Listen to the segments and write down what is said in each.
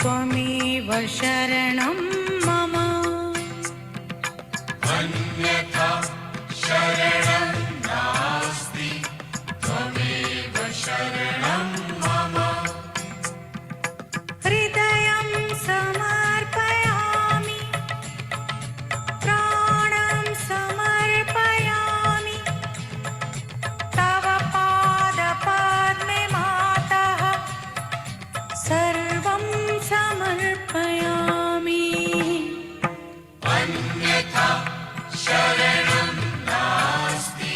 त्वमेव शरणं मम अन्यथा शरणं नास्ति त्वमेव शरणं मम हृदयं समर्पयामि प्राणं समर्पयामि तव पादपद्मे मातः सर्वं समर्पयामि अन्यथा शरणं नास्ति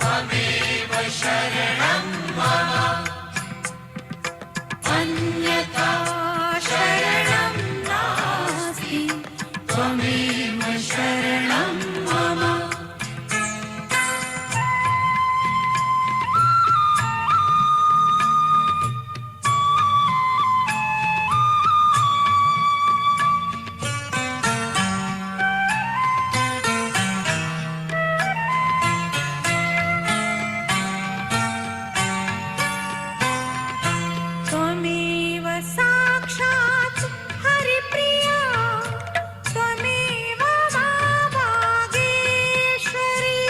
त्वमेव शरणं मम अन्यथा शरणं नास्ति त्वमेव शरणं मम त्वमेव साक्षात् हरिप्रिया त्वमेव वागेश्वरी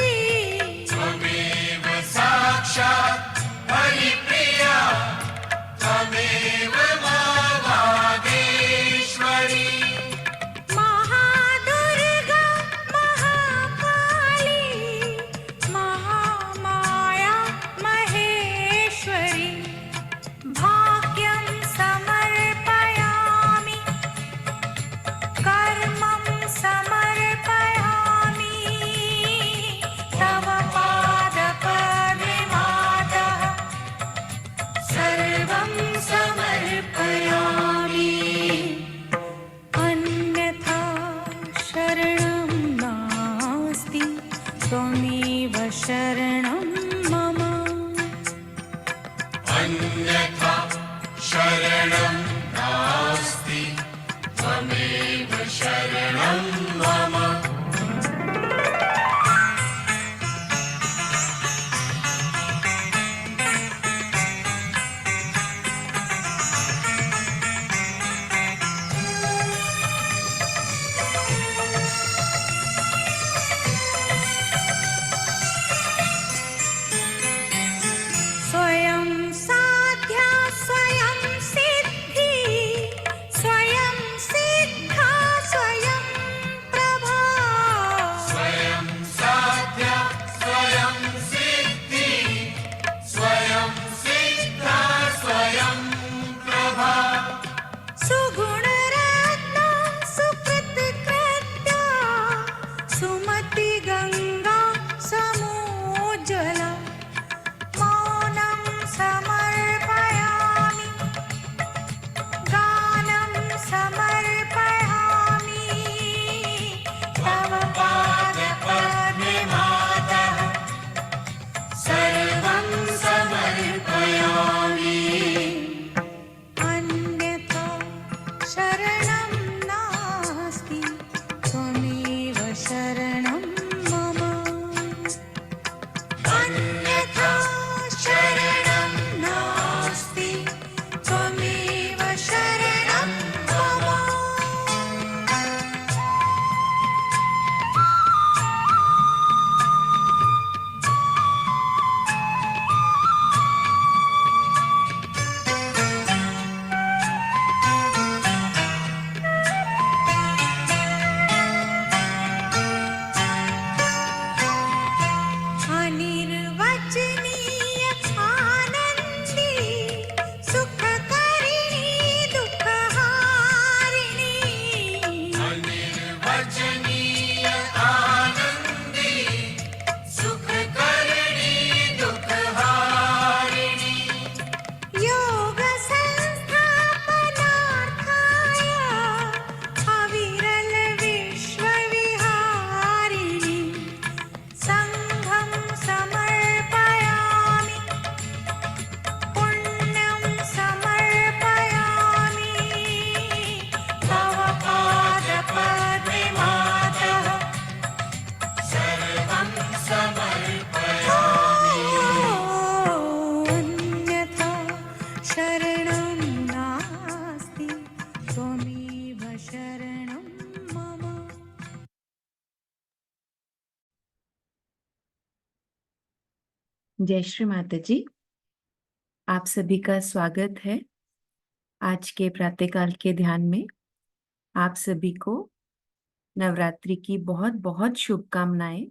त्वमेव साक्षात् हरिप्रिया त्वमेव मा वागेश्वरी महादुर्गा महाकाली महामाया महेश्वरी भाग्यं समर्पयामि कर्मं समर्पयामि तव पादपद्मे मातः सर्वं समर्पयामि अन्यथा शरणं नास्ति त्वमेव शरणं मम अन्यथा शरणं नास्ति त्वमेव शरणं मम स्वयं साध्या स्वयं सिद्धि स्वयं सिद्धा स्वयं प्रभा स्वयं साध्या स्वयं सिद्धि स्वयं सिद्धा स्वयं प्रभा सुगुणरत्ना सुकृतकृत्या सुमति गंगा समोज्ज्वला मौनं समर्पयामि गानं समर्पयामि तव पादपद्मे मातः सर्वं समर्पयामि अन्यथा जय श्री माता जी। आप सभी का स्वागत है आज के प्रातःकाल के ध्यान में। आप सभी को नवरात्रि की बहुत बहुत शुभकामनाएं।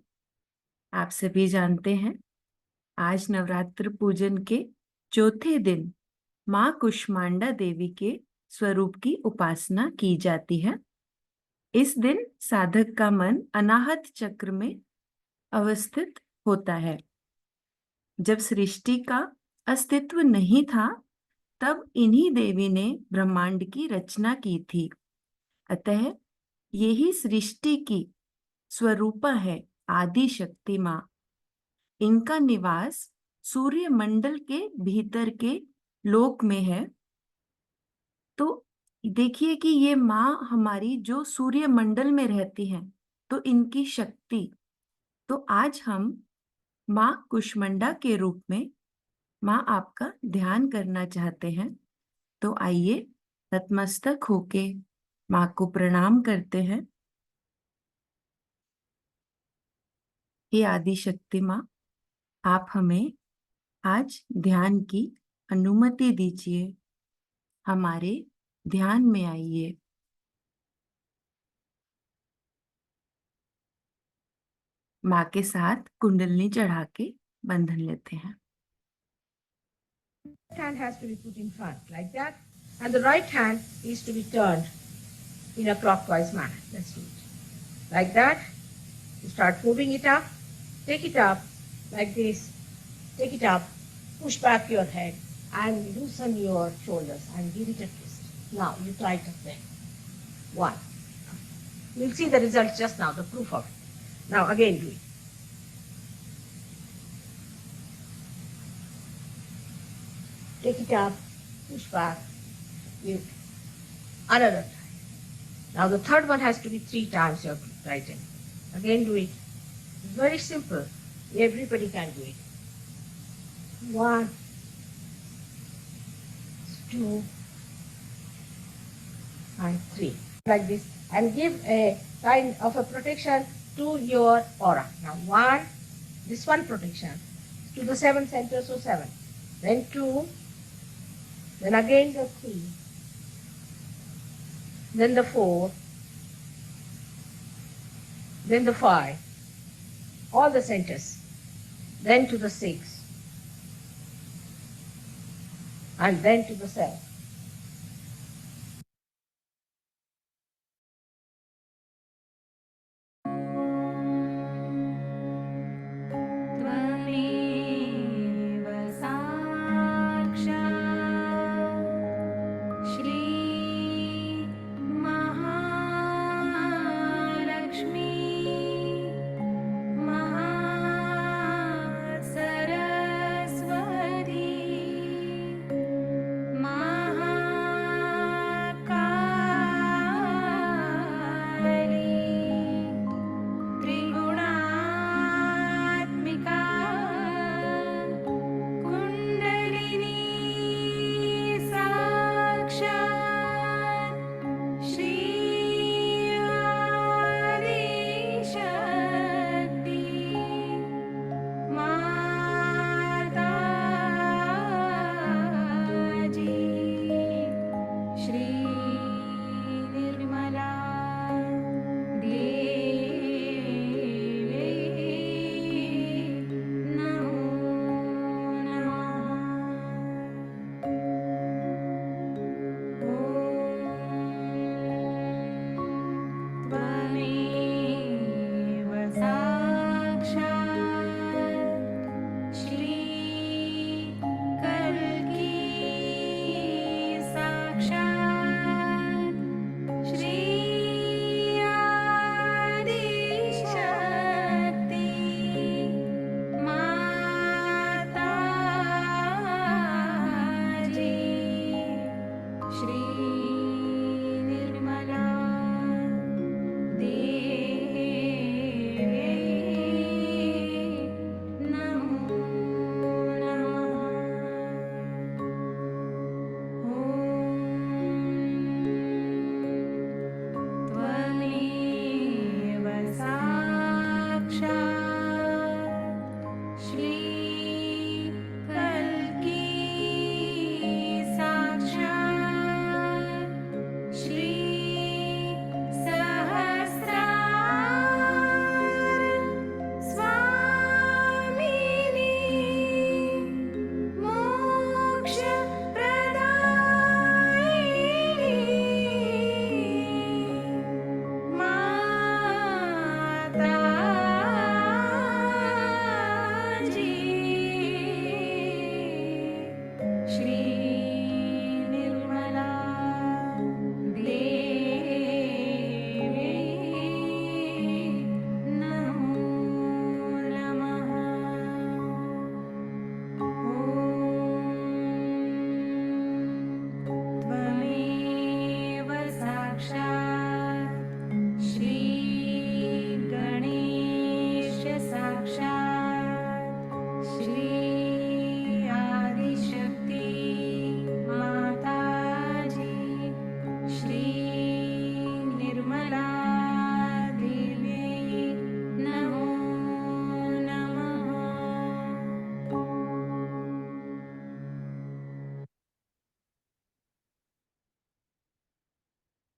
आप सभी जानते हैं आज नवरात्र पूजन के चौथे दिन माँ कुष्मांडा देवी के स्वरूप की उपासना की जाती है। इस दिन साधक का मन अनाहत चक्र में अवस्थित होता है। जब सृष्टि का अस्तित्व नहीं था तब इन्हीं देवी ने ब्रह्मांड की रचना की थी। अतः यही सृष्टि की स्वरूपा है आदि शक्ति माँ। इनका निवास सूर्य मंडल के भीतर के लोक में है। तो देखिए कि ये माँ हमारी जो सूर्य मंडल में रहती हैं, तो इनकी शक्ति। तो आज हम माँ कुष्मांडा के रूप में माँ आपका ध्यान करना चाहते हैं। तो आइए नतमस्तक होके माँ को प्रणाम करते हैं। हे आदि शक्ति माँ, आप हमें आज ध्यान की अनुमति दीजिए। हमारे ध्यान में आइए। माँ के साथ कुंडलनी चढ़ा के बंधन लेते हैं। Hand has to be put in front like that, and the right hand is to be turned in a clockwise manner. Let's do it like that. You start moving it up, take it up like this, take it up, push back your head and loosen your shoulders and give it a twist. Now you tighten them. One. You'll see the result just now, the proof of it. Now again do it. Take it up, push back, give another time. Now the third one has to be 3 times you have to tighten. Again do it. It's very simple. Everybody can do it. 1, 2, and 3. Like this. And give a kind of a protection to your aura. Now 1, this one protection to the 7 centers, so 7. Then 2, then again the 3, then the 4, then the 5, all the centers, then to the 6, and then to the 7. त्वमेव साक्षात् श्री महालक्ष्मी महासरस्वती महामाया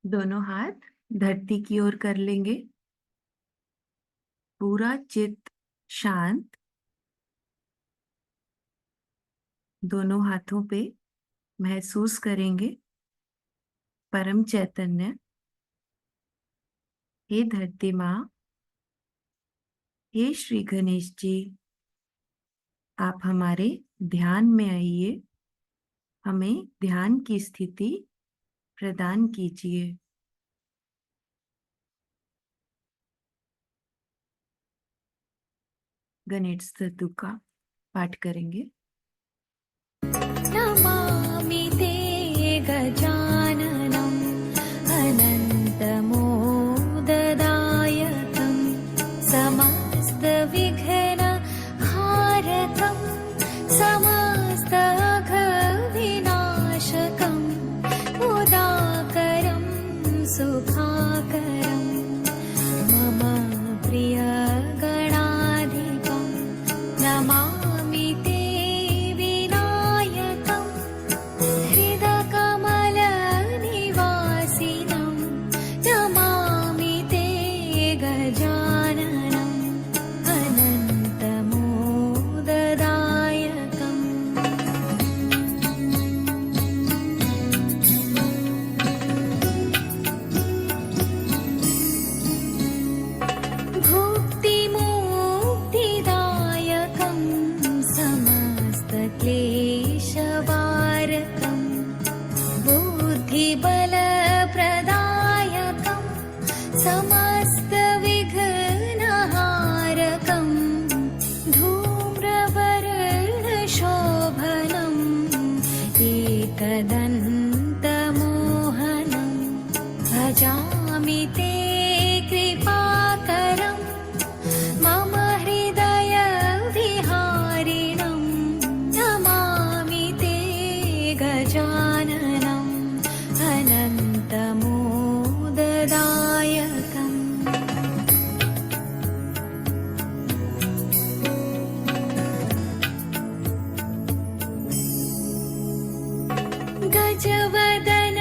दोनों हाथ धरती की ओर कर लेंगे। पूरा चित्त शांत। दोनों हाथों पे महसूस करेंगे परम चैतन्य। हे धरती माँ, हे श्री गणेश जी, आप हमारे ध्यान में आइए, हमें ध्यान की स्थिति प्रदान कीजिए। गणेश स्तुति का पाठ करेंगे। नमामि ते गजाननम् अनन्तमोददायकं समस्तविघ्नहारकं समस्तघविनाशकं मुदाकरं सुखाकरं मम प्रियगणाधिपं नमामि ते विनायकं हृदकमलनिवासिनं नमामि ते गजाननम् अनन्तमोददायकम् भुक्तिमुक्तिदायकं समस्तक्लेशवारकं बुद्धिबलप्रदायकं समस्तविघ्नहारकं धूम्रवर्णशोभनम् एकदन्तमोहनं भजामि ते कृपाकरं मम हृदयविहारिणं नमामि ते गजाननम् अनन्तमोददायकम् गजवदन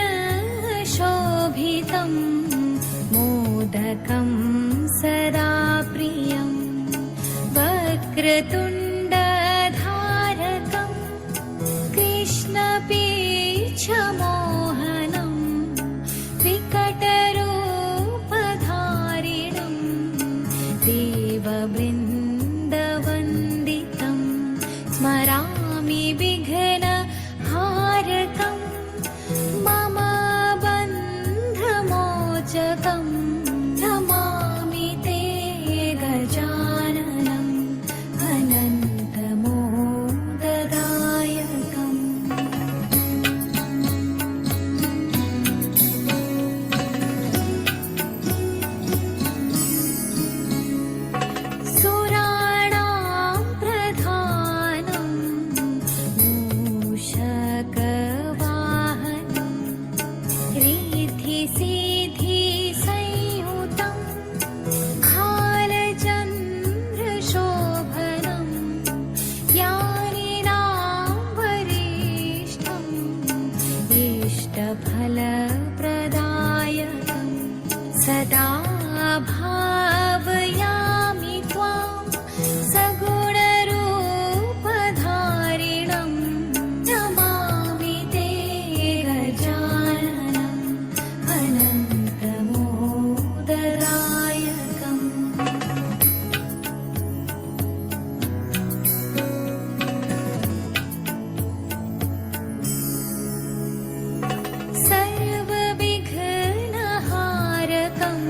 शोभितं मोदकं सदा प्रियं वक्रतुण्डधारकं कृष्णपीच्छमोहनं विकटरूपधारिणं देववृन्दवन्दितं स्मरामि विघ्नहारकं मम बन्धमोचकं नमामि ते गजाननम् अनन्तमोददायकम् सुराणां प्रधानं मूषकवाहनं रिद्धिसिद्धिसंयुतं खालचन्द्रशोभनं ज्ञानिनां वरिष्ठम् इष्टफलप्रदायकं सदा भावयामि त्वां सगुणरूपधारिणं नमामि ते गजाननम् अनन्तमोददायकम् सर्वविघ्नहारकं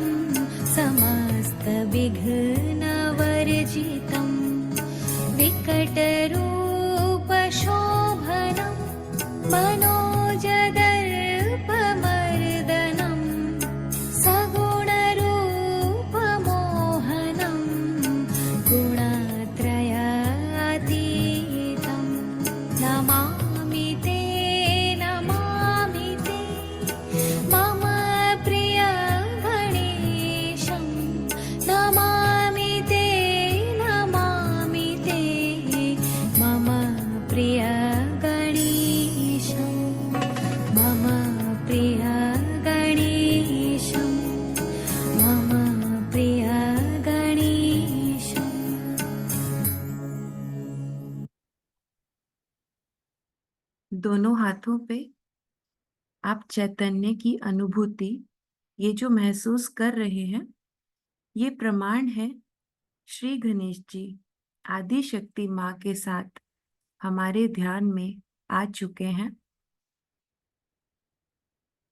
दोनों हाथों पे आप चैतन्य की अनुभूति, ये जो महसूस कर रहे हैं, ये प्रमाण है श्री गणेश जी आदि शक्ति माँ के साथ हमारे ध्यान में आ चुके हैं।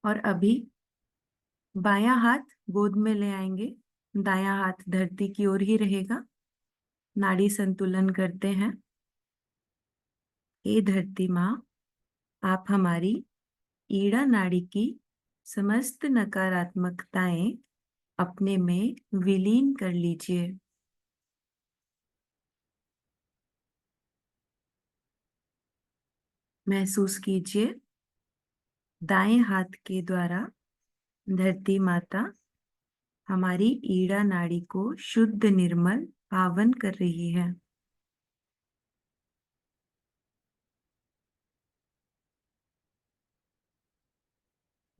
और अभी बायां हाथ गोद में ले आएंगे, दायां हाथ धरती की ओर ही रहेगा। नाड़ी संतुलन करते हैं। हे धरती माँ, आप हमारी ईड़ा नाड़ी की समस्त नकारात्मकताएं अपने में विलीन कर लीजिए। महसूस कीजिए दाएं हाथ के द्वारा धरती माता हमारी ईड़ा नाड़ी को शुद्ध, निर्मल, पावन कर रही है।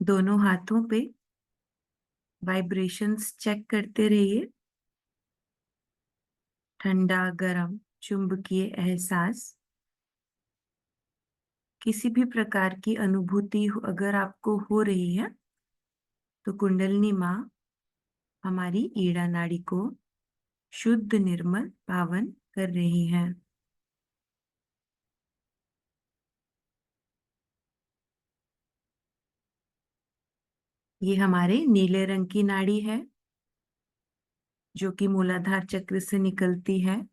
दोनों हाथों पे वाइब्रेशंस चेक करते रहिए। ठंडा, गरम, चुंबकीय एहसास, किसी भी प्रकार की अनुभूति अगर आपको हो रही है तो कुंडलिनी माँ हमारी ईड़ा नाड़ी को शुद्ध, निर्मल, पावन कर रही है। ये हमारे नीले रंग की नाड़ी है जो कि मूलाधार चक्र से निकलती है,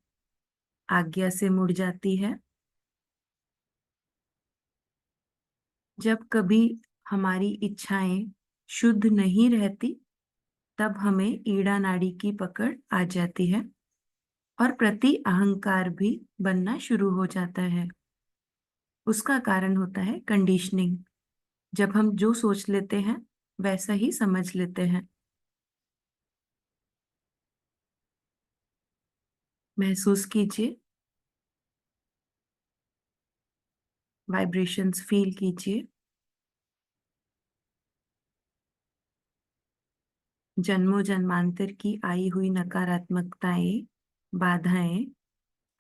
आज्ञा से मुड़ जाती है। जब कभी हमारी इच्छाएं शुद्ध नहीं रहती, तब हमें ईड़ा नाड़ी की पकड़ आ जाती है और प्रति अहंकार भी बनना शुरू हो जाता है। उसका कारण होता है कंडीशनिंग। जब हम जो सोच लेते हैं वैसा ही समझ लेते हैं। महसूस कीजिए, वाइब्रेशंस फील कीजिए। जन्मों जन्मांतर की आई हुई नकारात्मकताएं, बाधाएं,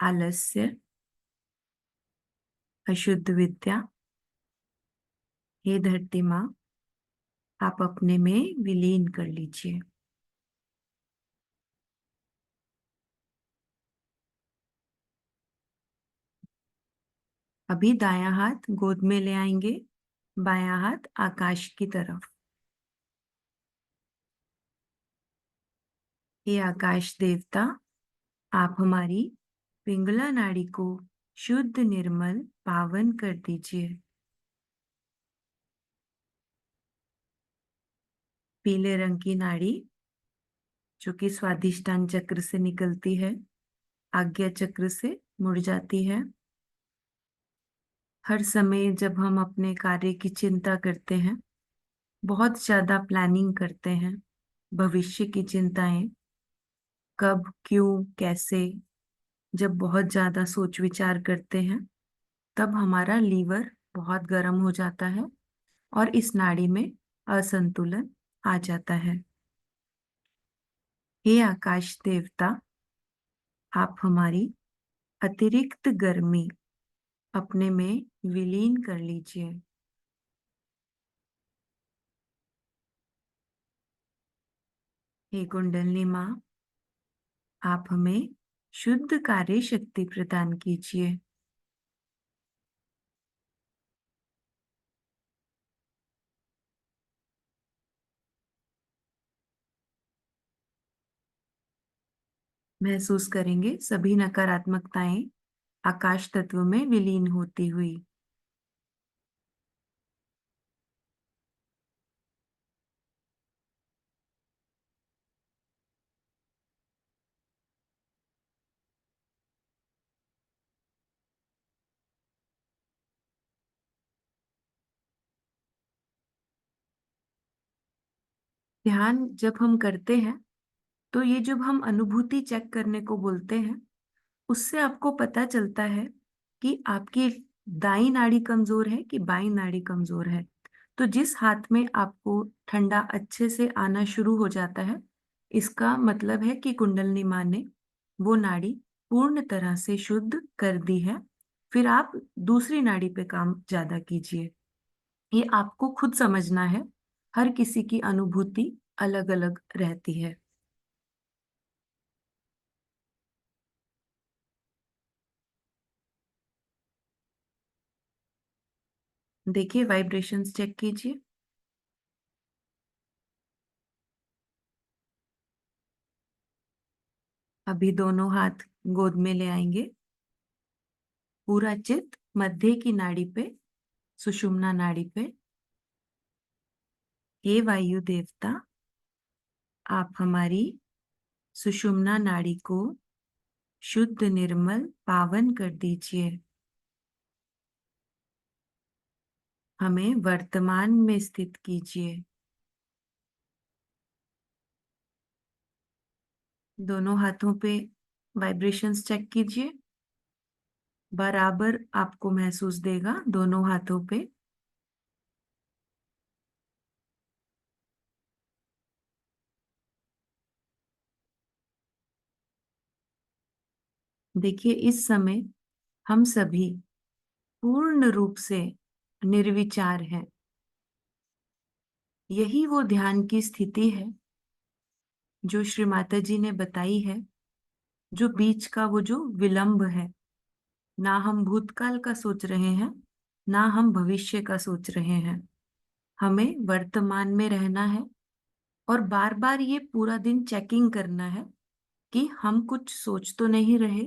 आलस्य, अशुद्ध विद्या, हे धरती माँ, आप अपने में विलीन कर लीजिए। अभी दायां हाथ गोद में ले आएंगे, बायां हाथ आकाश की तरफ। हे आकाश देवता, आप हमारी पिंगला नाड़ी को शुद्ध, निर्मल, पावन कर दीजिए। पीले रंग की नाड़ी जो कि स्वादिष्टान चक्र से निकलती है, आज्ञा चक्र से मुड़ जाती है। हर समय जब हम अपने कार्य की चिंता करते हैं, बहुत ज्यादा प्लानिंग करते हैं, भविष्य की चिंताएं, कब, क्यों, कैसे, जब बहुत ज्यादा सोच विचार करते हैं, तब हमारा लीवर बहुत गर्म हो जाता है और इस नाड़ी में असंतुलन आ जाता है। हे आकाश देवता, आप हमारी अतिरिक्त गर्मी अपने में विलीन कर लीजिए। हे कुंडलिनी माँ, आप हमें शुद्ध कार्य शक्ति प्रदान कीजिए। महसूस करेंगे सभी नकारात्मकताएं आकाश तत्व में विलीन होती हुई। ध्यान जब हम करते हैं तो ये जब हम अनुभूति चेक करने को बोलते हैं, उससे आपको पता चलता है कि आपकी दाई नाड़ी कमजोर है कि बाई नाड़ी कमजोर है। तो जिस हाथ में आपको ठंडा अच्छे से आना शुरू हो जाता है, इसका मतलब है कि कुंडलिनी माँ ने वो नाड़ी पूर्ण तरह से शुद्ध कर दी है। फिर आप दूसरी नाड़ी पे काम ज्यादा कीजिए। ये आपको खुद समझना है, हर किसी की अनुभूति अलग अलग रहती है। देखिए, वाइब्रेशंस चेक कीजिए। अभी दोनों हाथ गोद में ले आएंगे। पूरा चित्त मध्य की नाड़ी पे, सुषुम्ना नाड़ी पे। हे वायु देवता, आप हमारी सुषुम्ना नाड़ी को शुद्ध, निर्मल, पावन कर दीजिए। हमें वर्तमान में स्थित कीजिए। दोनों हाथों पे वाइब्रेशंस चेक कीजिए। बराबर आपको महसूस देगा दोनों हाथों पे। देखिए, इस समय हम सभी पूर्ण रूप से निर्विचार हैं। यही वो ध्यान की स्थिति है जो श्री माता जी ने बताई है, जो बीच का वो जो विलंब है। ना हम भूतकाल का सोच रहे हैं, ना हम भविष्य का सोच रहे हैं। हमें वर्तमान में रहना है और बार बार ये पूरा दिन चेकिंग करना है कि हम कुछ सोच तो नहीं रहे।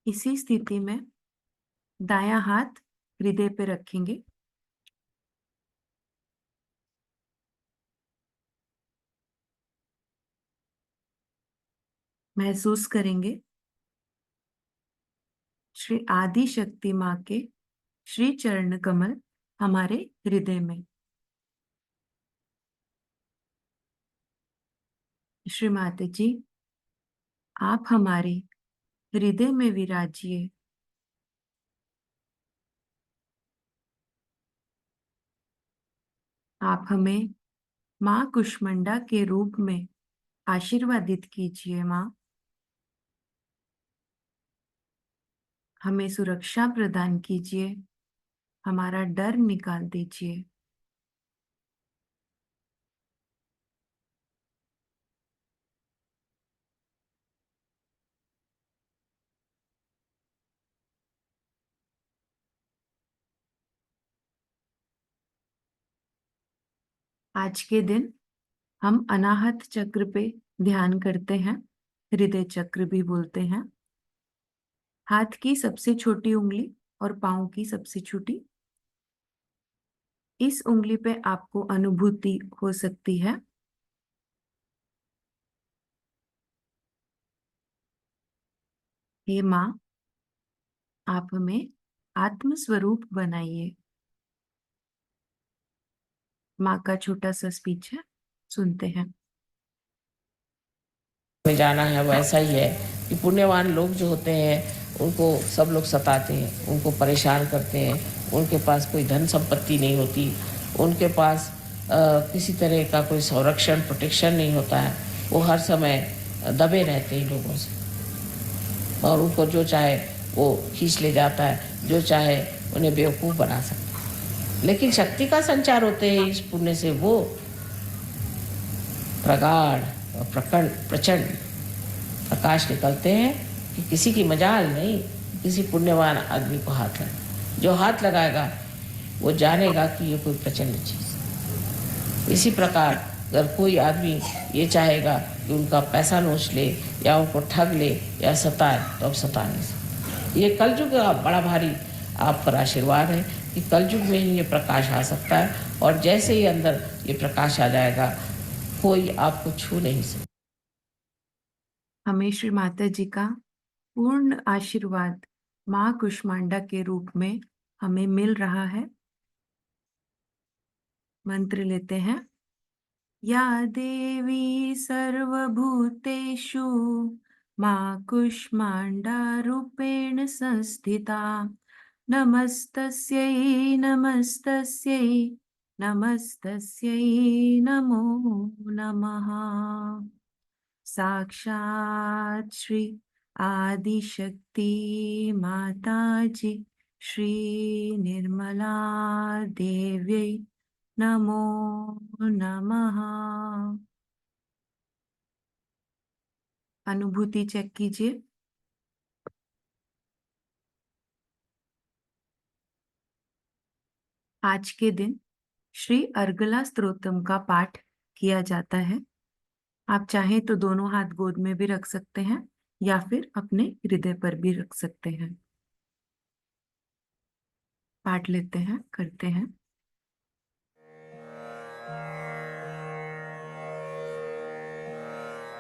इसी स्थिति में दायां हाथ हृदय पे रखेंगे। महसूस करेंगे श्री आदि शक्ति माँ के श्री चरण कमल हमारे हृदय में। श्री माता जी, आप हमारे हृदय में विराजिए। आप हमें माँ कुष्मांडा के रूप में आशीर्वादित कीजिए। माँ, हमें सुरक्षा प्रदान कीजिए, हमारा डर निकाल दीजिए। आज के दिन हम अनाहत चक्र पे ध्यान करते हैं, हृदय चक्र भी बोलते हैं। हाथ की सबसे छोटी उंगली और पांव की सबसे छोटी, इस उंगली पे आपको अनुभूति हो सकती है हे माँ, आप हमें आत्म स्वरूप बनाइए। माँ का छोटा सा स्पीच है, सुनते हैं। में जाना है वैसा ही है कि पुण्यवान लोग जो होते हैं उनको सब लोग सताते हैं, उनको परेशान करते हैं, उनके पास कोई धन संपत्ति नहीं होती, उनके पास किसी तरह का कोई संरक्षण प्रोटेक्शन नहीं होता है। वो हर समय दबे रहते हैं लोगों से और उनको जो चाहे वो खींच ले जाता है, जो चाहे उन्हें बेवकूफ़ बना सकता है। लेकिन शक्ति का संचार होते हैं इस पुण्य से वो प्रगाढ़ और प्रचंड प्रकाश निकलते हैं कि किसी की मजाल नहीं, किसी पुण्यवान आदमी को हाथ लगा। जो हाथ लगाएगा वो जानेगा कि ये कोई प्रचंड चीज़। इसी प्रकार अगर कोई आदमी ये चाहेगा कि उनका पैसा नोच ले या उनको ठग ले या सताए, तो अब सता नहीं सकता। ये कलयुग का बड़ा भारी आप पर आशीर्वाद है कि कलयुग में ही ये प्रकाश आ सकता है और जैसे ही अंदर ये प्रकाश आ जाएगा कोई आपको छू नहीं सकता। हमें श्री माता जी का पूर्ण आशीर्वाद माँ कुष्मांडा के रूप में हमें मिल रहा है। मंत्र लेते हैं। या देवी सर्वभूतेषु माँ कुष्मांडा रूपेण संस्थिता, नमस्तस्यै नमस्तस्यै नमस्तस्यै नमो नमः। साक्षात् श्री आदिशक्ति माताजी श्री निर्मला देव्यै नमो नमः। अनुभूति चेक कीजिए। आज के दिन श्री अर्गला स्तोत्रम का पाठ किया जाता है। आप चाहें तो दोनों हाथ गोद में भी रख सकते हैं या फिर अपने हृदय पर भी रख सकते हैं। पाठ लेते हैं, करते हैं।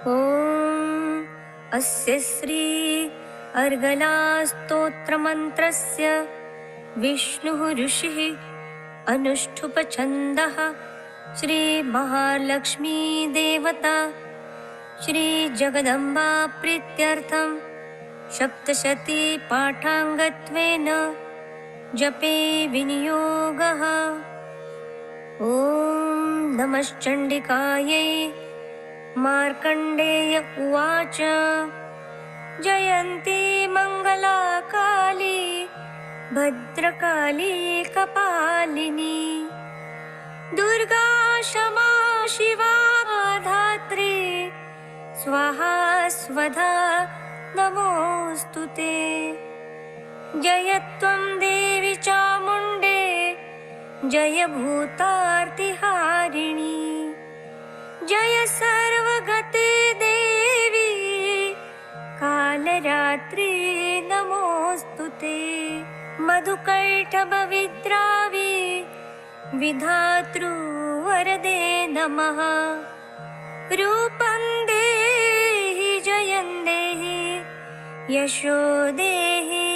ॐ अस्य श्री अर्गला स्तोत्रमन्त्रस्य विष्णुः ऋषिः अनुष्ठुपछन्दः श्रीमहालक्ष्मी देवता श्रीजगदम्बा प्रीत्यर्थं सप्तशती पाठाङ्गत्वेन जपे विनियोगः। ॐ नमश्चण्डिकायै। मार्कण्डेय उवाच जयन्ती मङ्गला काली भद्रकाली कपालिनी दुर्गा क्षमा शिवा धात्री स्वाहा स्वधा नमोऽस्तु ते। जय त्वं देवी चामुण्डे जय भूतार्तिहारिणी जय सर्वगते देवी कालरात्रि नमोऽस्तु ते। मधुकैटभविद्रावि विधातृ वरदे नमः। रूपं देहि जयं देहि यशो देहि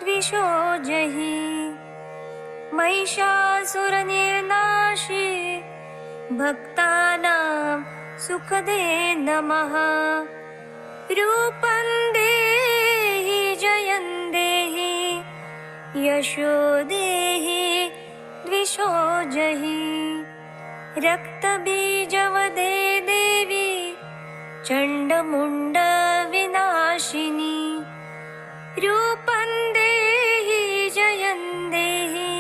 द्विषो जहि। महिषासुरनिर्नाशि भक्तानां सुखदे नमः। रूपं देहि जयं देहि यशो देहि द्विषो जहि। रक्तबीजवदे देवी चण्डमुण्डविनाशिनी रूपं देहि जयं देहि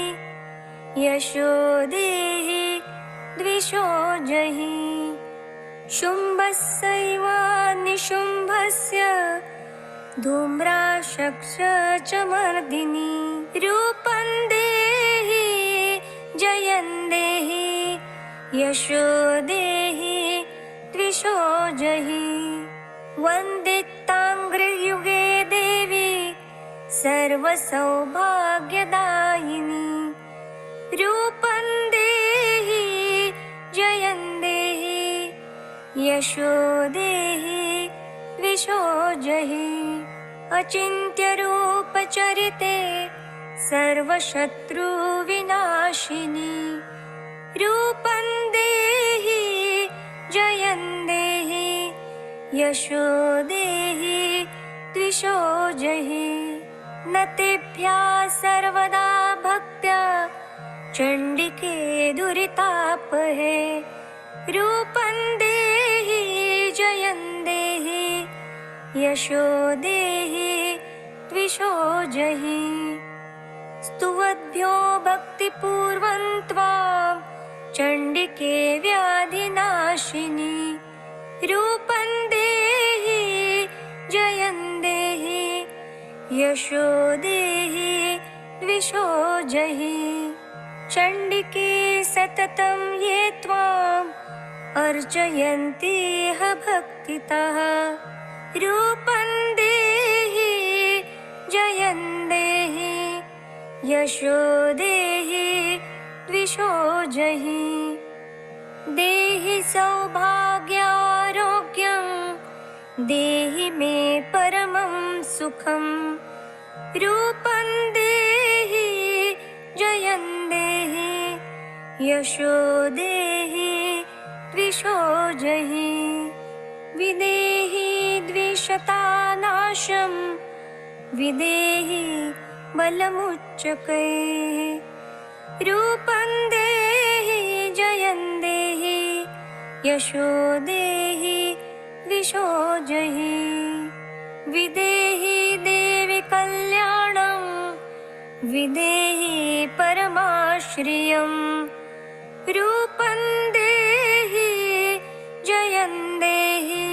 यशो देहि द्विषो जहि। शुम्भस्यैव निशुम्भस्य धूम्राशक्ष च मर्दिनी रूपं देहि जयं देहि यशो देहि द्विषो जहि। वन्दिताङ्घ्रियुगे देवी सर्वसौभाग्यदायिनी रूपं देहि जयं देहि यशो देहि द्विषो जहि। अचिन्त्यरूपचरिते सर्वशत्रुविनाशिनी रूपं देहि जयं देहि यशो देहि द्विषो जहि। नतेभ्यः सर्वदा भक्त्या चण्डिके दुरितापहे रूपं देहि जयं देहि यशो देहि द्विषो जहि। स्तुवद्भ्यो भक्तिपूर्वं त्वां चण्डिके व्याधिनाशिनी रूपं देहि जयं देहि यशो देहि द्विषो जहि। चण्डिके सततं ये त्वाम् अर्चयन्ति ह भक्तितः रूपं देहि जयं देहि यशो देहि द्विषो जहि। देहि सौभाग्यारोग्यं देहि मे परमं सुखं रूपं देहि जयं देहि यशो देहि द्विषो जहि। विदेहि द्विषतानाशं विदेहि बलमुच्चकैः रूपं देहि जयं देहि यशो देहि द्विषो जहि। विदेहि देवि कल्याणं विदेहि परमाश्रियम् रूपं देहि जयं देहि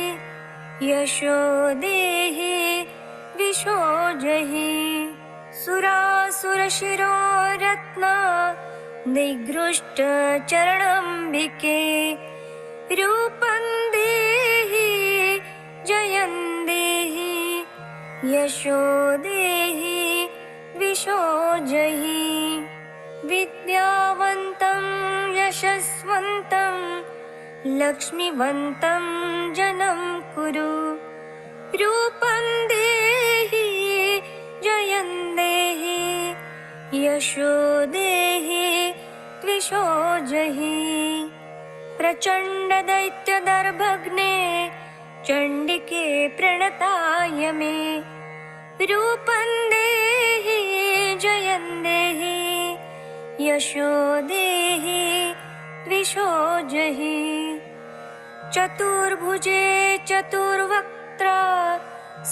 यशो देहि विशो जहि सुरासुरशिरोरत्न निगृष्ट चरणम्बिके रूपं देहि जयं देहि यशो देहि विशो जहि विद्यावन्तं यशस्वन्तं लक्ष्मीवन्तं जनं कुरु रूपं देहि जयं देहि यशो देहि विशो जहि प्रचण्ड दैत्यदर्भग्ने चण्डिके प्रणताय मे रूपं देहि जयं देहि यशो देहि विशो जहि चतुर्भुजे चतुर्वक्त्रा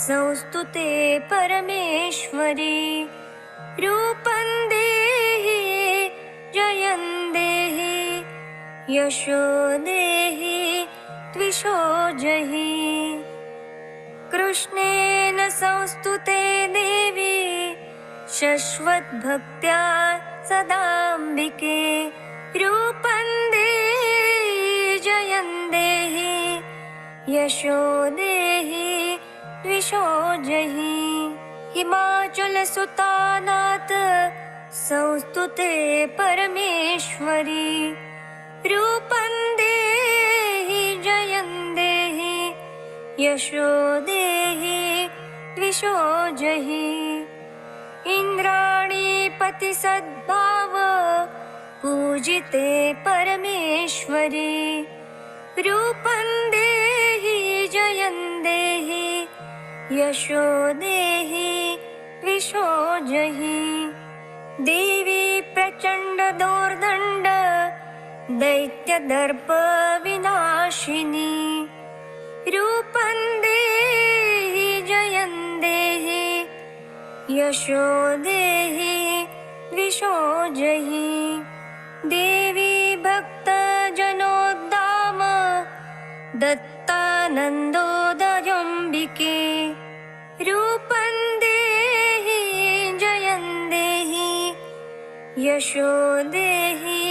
संस्तुते परमेश्वरी रूपं देहि जयं देहि यशो देहि विशो जहि कृष्णेन संस्तुते देवी शश्वद्भक्त्या सदाम्बिके रूपं देहि जयं देहि यशो देहि विशो जहि हिमाचलसुतानाथ संस्तुते परमेश्वरी रूपं देहि जयं देहि यशो देहि विशो जहि इन्द्राणीपति सद्भाव पूजिते परमेश्वरी रूपं देहि जयं देहि यशो देहि विशो जहि देवी प्रचण्ड दोर्दण्ड दैत्यदर्प विनाशिनी रूपं देहि जयं देहि यशो देहि विशो जहि देवी भक्तजनोद्दाम दत्तानन्दोदयम्बिके रूपं देहि जयं देहि यशो देहि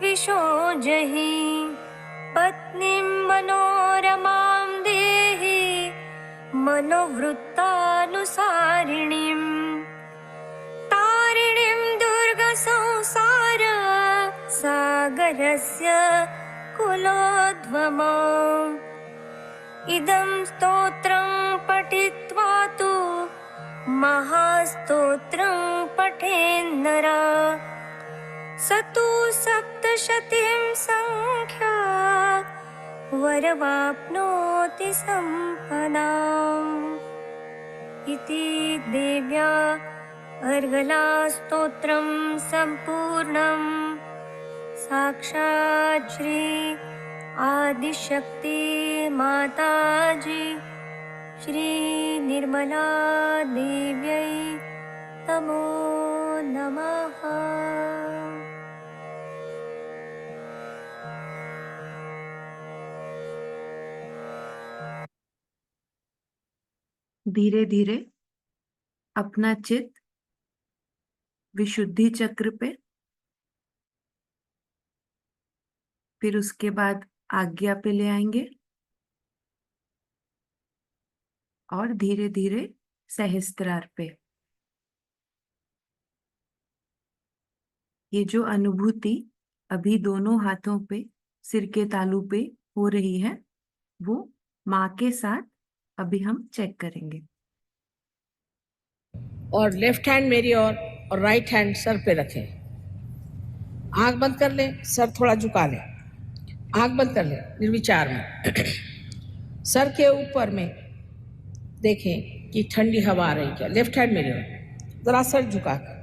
विशो जहि पत्नीं मनोरमां देहि मनोवृत्तानुसारिणीं तारिणीं दुर्गसंसार सागरस्य कुलोद्भवम् इदं स्तोत्रं पठित्वा तु महास्तोत्रं पठेन्नरा स तु सप्तशतीं संख्या वरवाप्नोति सम्पदाम् इति देव्या अर्गलास्तोत्रं सम्पूर्णम् साक्षात् श्री आदिशक्ति माताजी श्री निर्मला देव्यै नमो नमः। धीरे धीरे अपना चित्त विशुद्धि चक्र पे, फिर उसके बाद आज्ञा पे ले आएंगे और धीरे धीरे सहस्त्रार पे। ये जो अनुभूति अभी दोनों हाथों पे सिर के तालू पे हो रही है, वो माँ के साथ अभी हम चेक करेंगे। और लेफ्ट हैंड मेरी और राइट हैंड सर पे रखें। आंख बंद कर लें, सर थोड़ा झुका लें। आंख बंद कर लें निर्विचार में। सर के ऊपर में देखें कि ठंडी हवा आ रही क्या। लेफ्ट हैंड मेरी ओर, जरा सर झुका कर।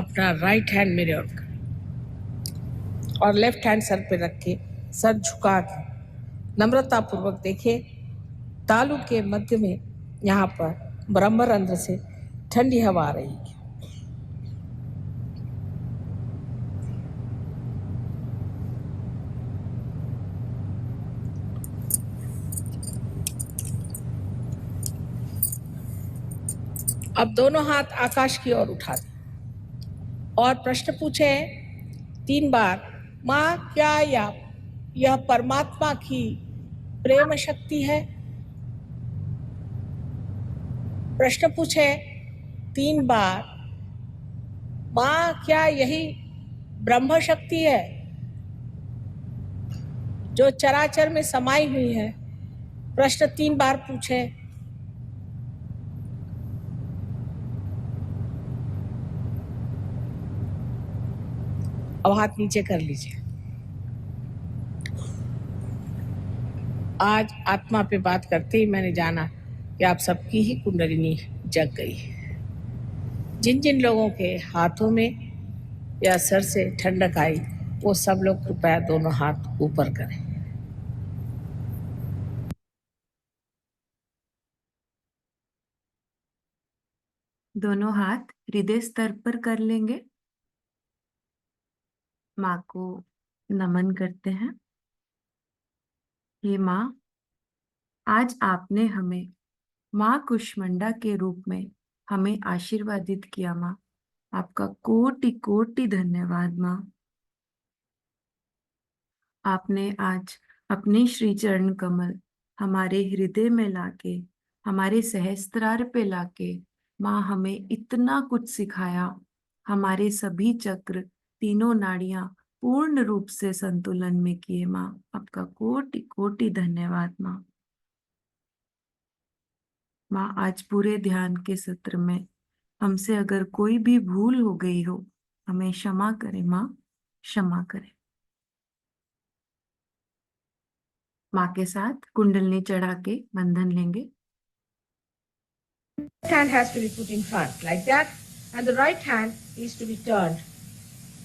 अपना राइट हैंड मेरे और लेफ्ट हैंड सर पे रख के सर झुका के नम्रता पूर्वक देखे तालु के मध्य में यहाँ पर ब्रह्मरंध्र से ठंडी हवा आ रही है। अब दोनों हाथ आकाश की ओर उठा दें और प्रश्न पूछे 3 बार, माँ क्या यह परमात्मा की प्रेम शक्ति है? प्रश्न पूछे 3 बार, माँ क्या यही ब्रह्म शक्ति है जो चराचर में समाई हुई है? प्रश्न 3 बार पूछे। अब हाथ नीचे कर लीजिए। आज आत्मा पे बात करते ही मैंने जाना कि आप सबकी ही कुंडलिनी जग गई है। जिन जिन लोगों के हाथों में या सर से ठंडक आई वो सब लोग कृपया दोनों हाथ ऊपर करें। दोनों हाथ हृदय स्तर पर कर लेंगे। माँ को नमन करते हैं। हे माँ, आज आपने हमें माँ कुष्मांडा के रूप में हमें आशीर्वादित किया। माँ, आपका कोटि कोटि धन्यवाद। माँ, आपने आज अपने श्री चरण कमल हमारे हृदय में लाके, हमारे सहस्त्रार पे लाके माँ हमें इतना कुछ सिखाया। हमारे सभी चक्र, तीनों नाड़ियां पूर्ण रूप से संतुलन में किए। माँ, आपका कोटि कोटि धन्यवाद। माँ, माँ आज पूरे ध्यान के सत्र में हमसे अगर कोई भी भूल हो गई हो, हमें क्षमा करें। माँ, क्षमा करें। माँ के साथ कुंडलनी चढ़ा के बंधन लेंगे। Left hand has to be put in front like that, and the right hand is to be turned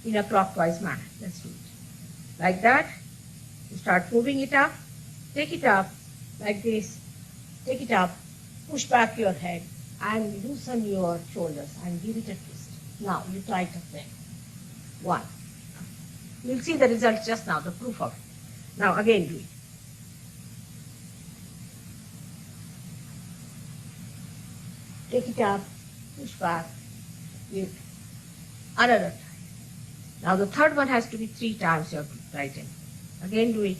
in a clockwise manner. Let's do it like that. You start moving it up, take it up like this, take it up, push back your head and loosen your shoulders and give it a twist. Now you try it again. 1. You'll see the result just now, the proof of it. Now again do it. Take it up, push back, give another time. Now the third one has to be 3 times your right hand. Again do it.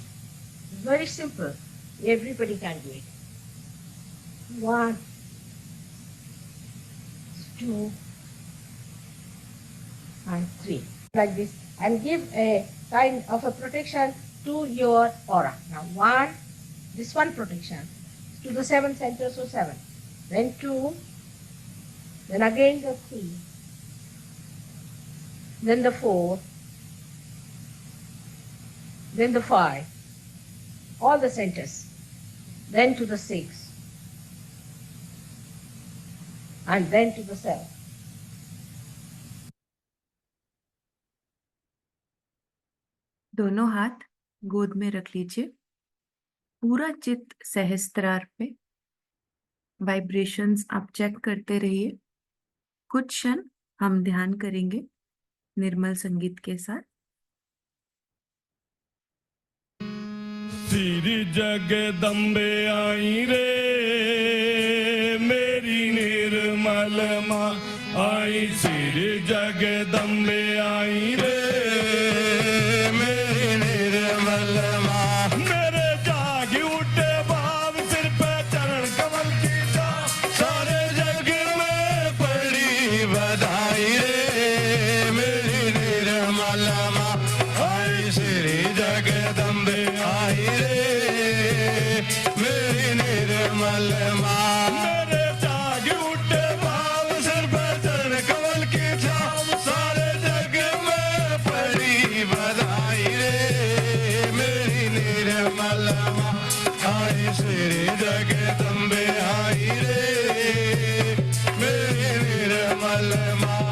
It's very simple. Everybody can do it. 1, 2, and 3. Like this. And give a kind of a protection to your aura. Now 1, this one protection to the 7 centers, so 7. Then 2, then again the 3, then the 4, then the 5, all the centers, then to the 6, and then to the 7. दोनों हाथ गोद में रख लीजिए। पूरा चित्त सहस्त्रार पे। Vibrations आप चेक करते रहिए। कुछ क्षण हम ध्यान करेंगे निर्मल संगीत के साथ। श्री जगदम्बे आई रे मेरी निर्मल माँ आई, श्री जगदम्बे आई रे मेरी निर्मल माँ। मेरे जागी उठे भाव सिर पे चरण कमल की छाँव, सारे जग में पड़ी बधाई रे मेरी निर्मल माँ आई, श्री जगदम्बे आई रे मेरी निर्मल माँ। मेरे जाग उठे भाव सिर पर चरण कमल की छाँव, सारे जग में पड़ी बधाई रे मेरी निर्मल माँ आई, श्री जगदम्बे आई रे मेरी निर्मल माँ।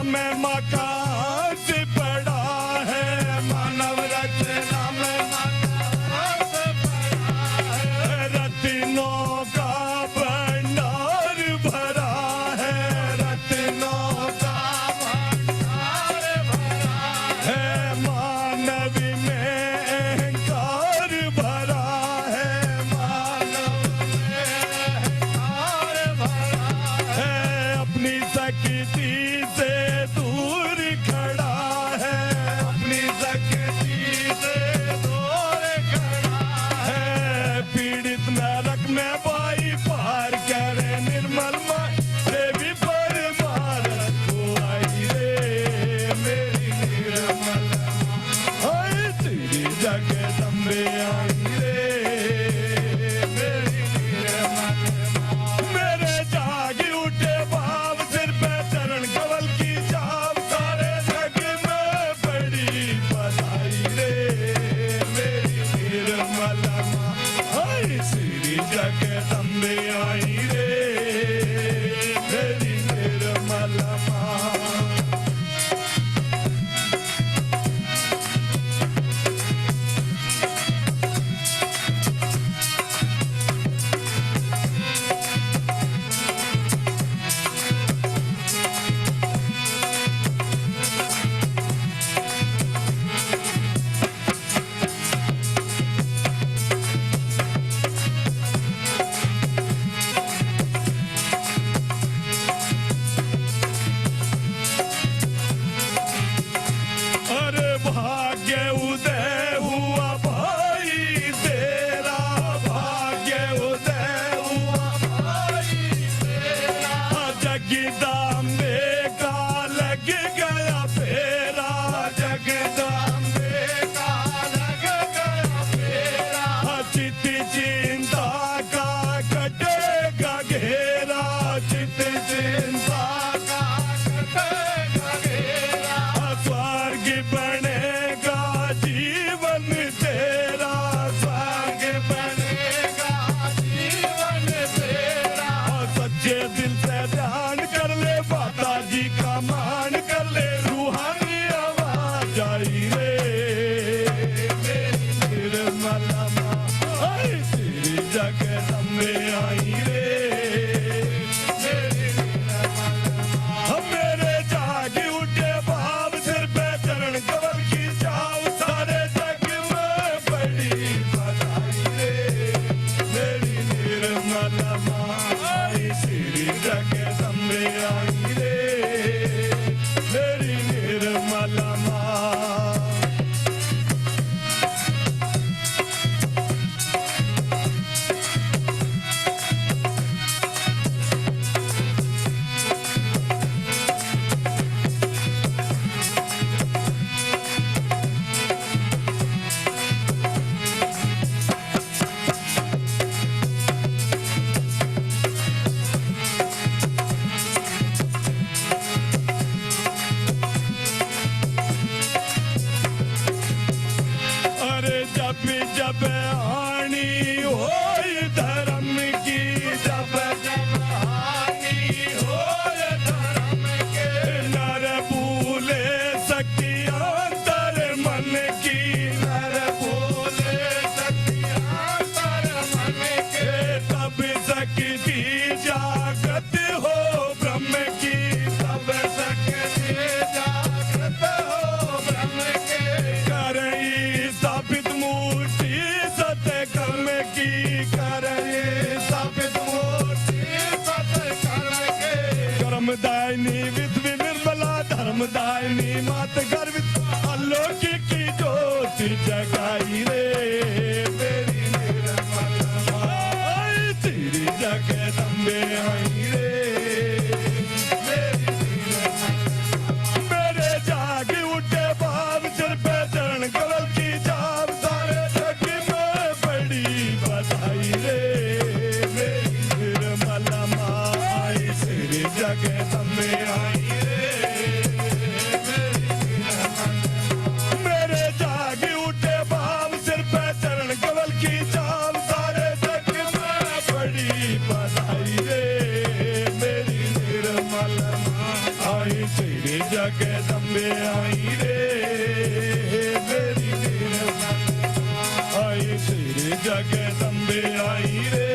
में माँ का हाथ पड़ा है, मानव रचना में माँ का हाथ पड़ा है, रत्नों का भंडार भरा है, रत्नों का भंडार भरा है, मानवी में अहंकार भरा है, मानव में अहंकार भरा है, अपनी शक्ति से दूर खड़ा है, अपनी शक्ति से दूर खड़ा है, पीड़ित नरक में पाई पार करे निर्मल माँ देवी परमार को आई रे मेरी निर्मल माँ, हाय तेरी जगदम्बे आई रे मेरी निर्मल माँ, मेरे जागी उठे भाव सिर पे चरण कमल की छाप, सारे जग में बड़ी बधाई रे मेरी निर्मल माँ, हाय श्री जगदम्बे आई रे मेरी निर्मल माँ। अरे भाग्य उदय हुआ भाई तेरा, भाग्य उदय हुआ भाई तेरा, जगदम्बे का लग गया फेरा, जगदम्बे का लग गया फेरा, चित चिंता का कटेगा घेरा, चित चिंता का कटेगा घेरा, स्वर्ग बनेगा जीवन तेरा, स्वर्ग बनेगा जीवन तेरा, सच्चे दिल से ध्यान कर ले माता जी का मान कर ले, रूहानी आवाज आई रे मेरी निर्मल माँ, आई तेरी जगदम्बे आई रे मेरी निर्मल माँ, मेरे जागी उठे भाव सिर पे चरण कमल की छाव, सारे जग में बड़ी बधाई रे मेरी निर्मल माँ, आई श्री जगदम्बे आई रे मेरी निर्मल माँ। अरे जब जब हानि होय धर्म की, जब जब हानि होय धर्म के, नर भूले शक्ति अंतर मन की, नर भूले शक्ति अंतर मन के, तब शक्ति जागृत हो ब्रह्म की, तब शक्ति जागृत हो ब्रह्म के, करई स्थापित मूर्ति सत्य कर्म की, करई स्थापित मूर्ति सत्य कर्म के, कर्मदायिनी विधि निर्मला धर्मदायिनी मात गर्वित अलौकिक की ज्योति जगाई रे मेरी निर्मल माँ, आई तेरी जगदम्बे आई रे मेरी निर्मल माँ, मेरे जागे उठे भाव सिर पे चरण कमल की छाप, सारे जग में बड़ी बधाई रे मेरी निर्मल माँ, आई श्री जगदम्बे आई रे मेरी निर्मल माँ, मेरे जागे उठे भाव सिर पे चरण कमल की छाप, सारे जग में बड़ी बधाई रे मेरी निर्मल माँ, आई आई तेरे जगदम्बे आई रे मेरी वीर आई तेरे जगदम्बे आई रे